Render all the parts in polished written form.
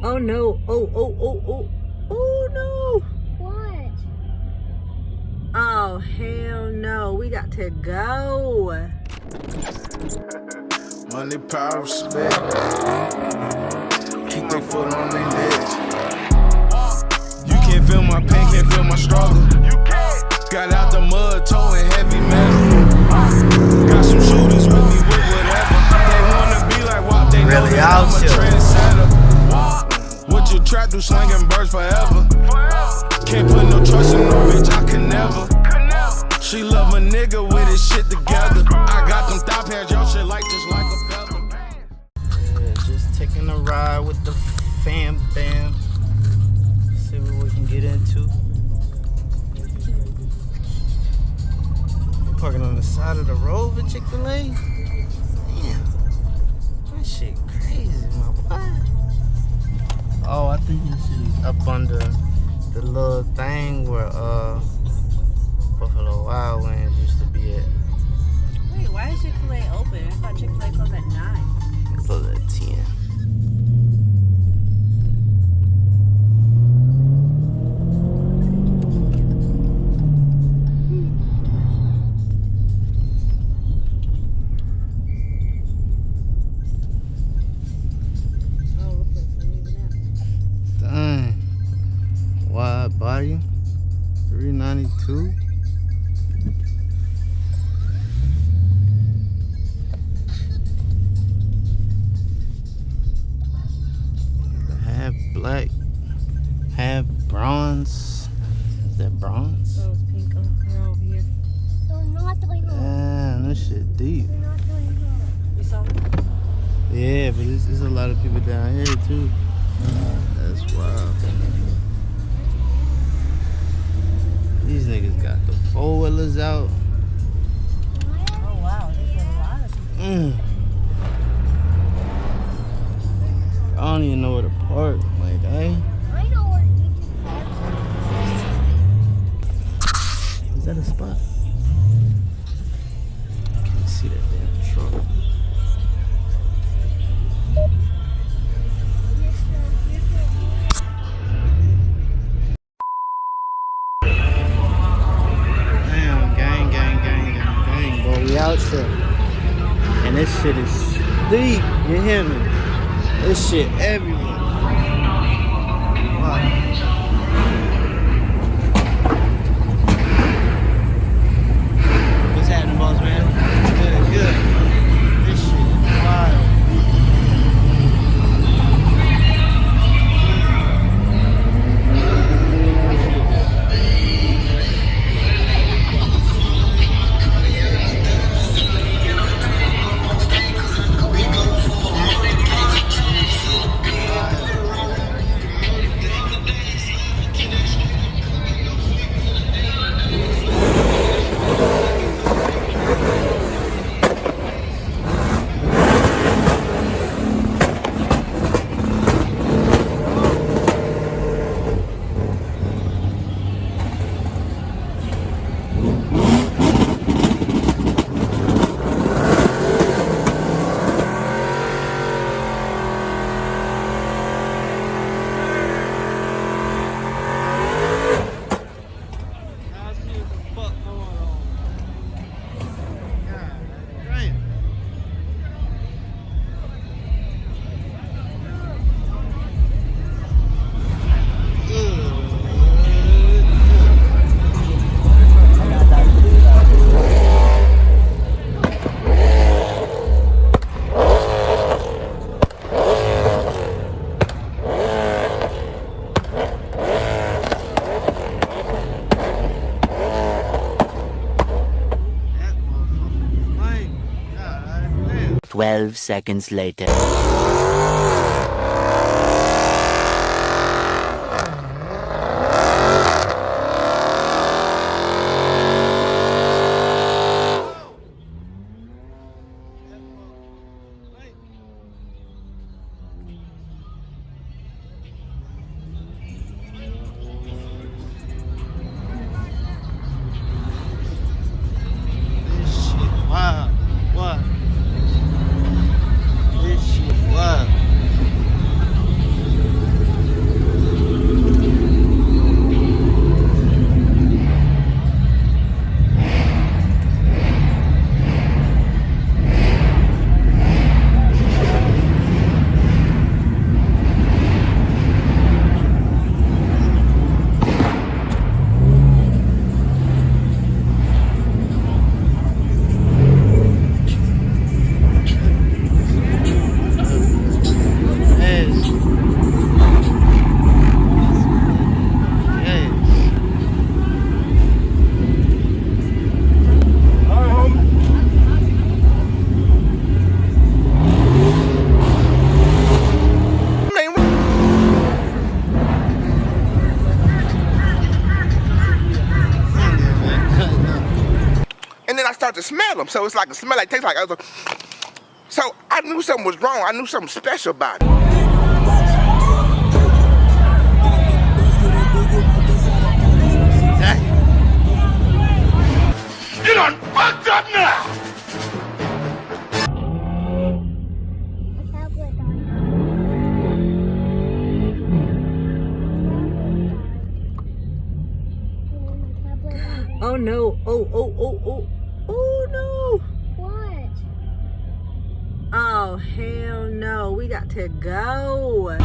Oh no. Oh no. What? Oh hell no. We got to go. Money, power, respect. Keep their foot on their neck. You can't feel my pain, can't feel my struggle. Got out the mud, towing heavy metal. Got some shooters with me with whatever. They wanna be like WOP, they know that I'm a trendsetter. What you trap do, slinging birds forever. Can't put no trust in no bitch, I can never. She love a nigga with his shit together. I got them thigh pads, y'all shit like just like a feather. Yeah, just taking a ride with the fam bam. See what we can get into. Parking on the side of the road for Chick-fil-A. Damn, that shit crazy, my boy. Oh, I think this shit is up under the little thing where Buffalo Wild Wings used to be at. Wait, why is Chick-fil-A open? I thought Chick-fil-A closed at 9. It's closed at 10. Dang. Wide body. 392. Half black, half bronze. Is that bronze? Oh, it's pink over here. We're not doing home. Damn, this shit deep. We're not doing home. You saw it? Yeah, but there's a lot of people down here too. That's wild. These niggas got the four-wheelers out. Oh, wow. There's a lot of people. I don't even know where to park. Like, I know where you can is that a spot? Can't see that damn truck. Damn, gang, boy, we out here. And this shit is deep, you hear me? This shit everywhere. Wow. What's happening, boss man? Good. This shit is wild. Like, 12 seconds later. this shit, wow. What? This shit them. So it's like a smell like tastes like other. So I knew something was wrong. I knew something special about it. You done fucked up now! Oh no. Oh no. What? Oh hell no. We got to go.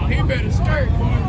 He better skirt, boy.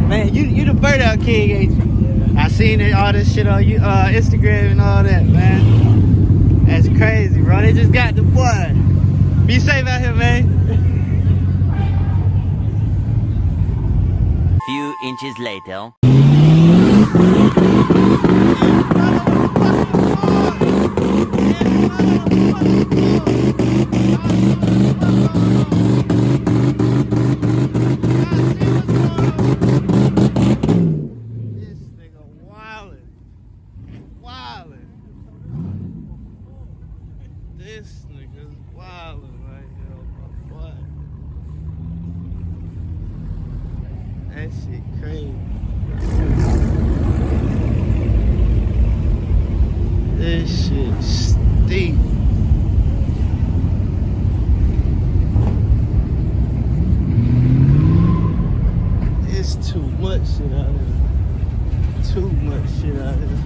Man, you the burnout king, ain't you? I seen it, all this shit on you, Instagram and all that, man. That's crazy, bro. They just got the boy. Be safe out here, man. Few inches later. This nigga's wildin' right here, my boy. That shit crazy. This shit steep. It's too much shit out here. Too much shit out here.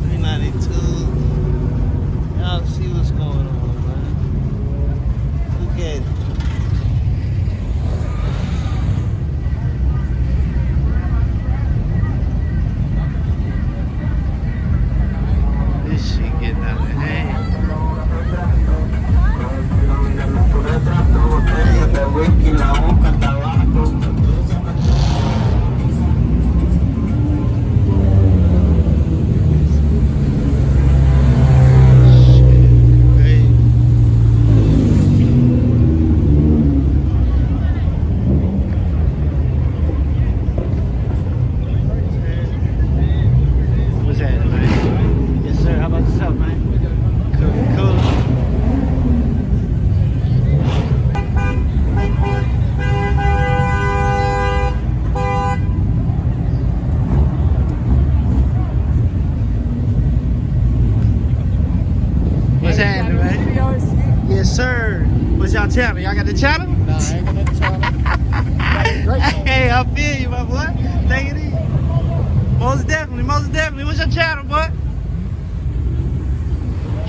392. Y'all see what's going on, man. Look at it. This shit getting out of hand. Yes, sir. What's y'all channel? Y'all got the channel? Nah, I ain't got no channel. Hey, I feel you, my boy. Take it easy. Most definitely, most definitely. What's your channel, boy?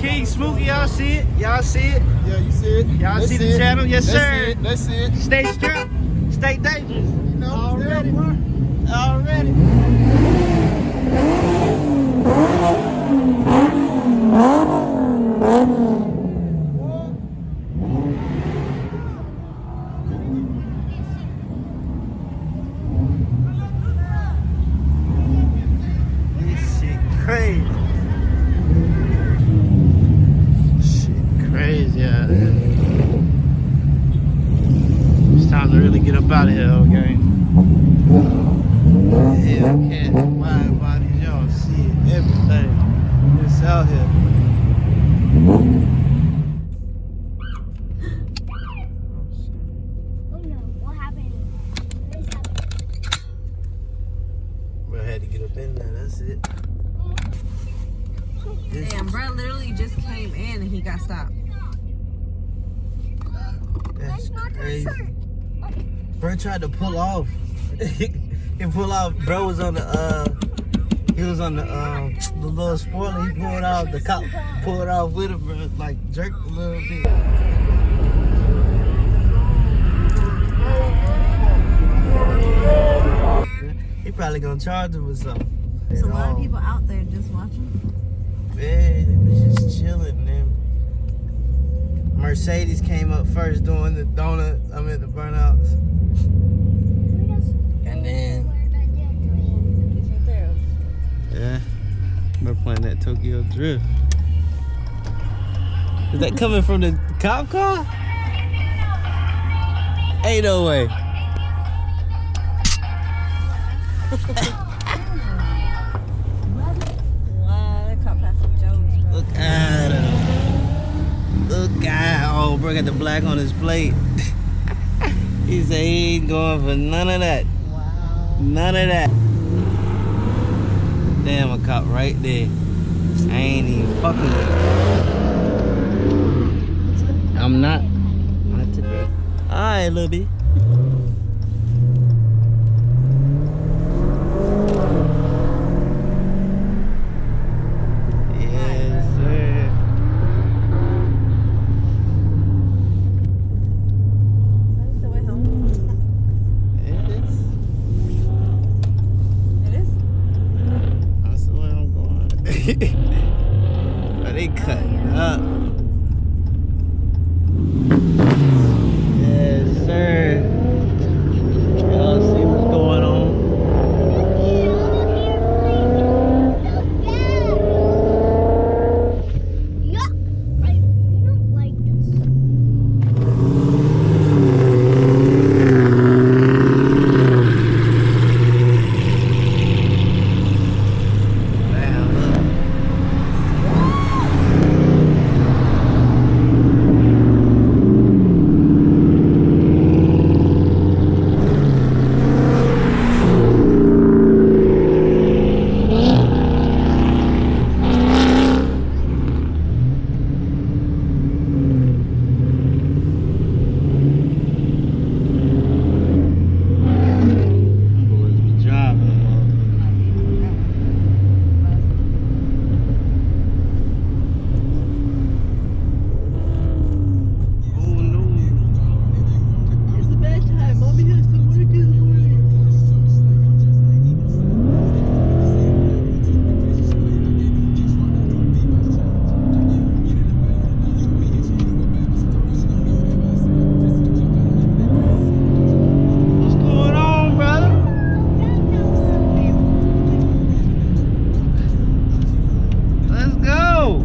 King Smokey, y'all see it? Y'all see it? Yeah, you see it. Y'all see the channel? Yes, sir. That's it. Stay strapped. Stay dangerous. You know, Already. there, Already. Hellcat, wide bodies, y'all see it, everything. It's out here. Oh no, what happened? What is happening? Bro, I had to get up in there, that's it. Damn, bro literally just came in and he got stopped. That's crazy. Bro tried to pull off. He pulled off. Bro was on the he was on the little spoiler. He pulled off. The cop pulled off with him, bro. Like jerked a little bit. He probably gonna charge him or something. There's a lot of people out there just watching. Man, they was just chilling, man. Mercedes came up first doing the donut. I mean the burnouts. And then yeah, we're playing that Tokyo Drift. Is that coming from the cop car? Ain't no way. Wow, that cop has some jokes, bro. Look at him. Look at, oh, bro, got the black on his plate. He said he ain't going for none of that. Wow. None of that. Damn, a cop right there. I ain't even fucking with him. I'm not. Not today. Alright, little bit. Yes, sir. That's the way home. It is. It is? That's the way I'm going. But they cutting up. Yes, sir. Y'all see what's going on? Yuck! I don't like this. Wow, look. Boys be driving, oh no. It's the bad time. Mommy has to work in the morning. What's going on, brother? Let's go.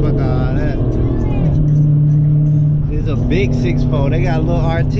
Fuck all that. It's a big 6'4". They got a little RT.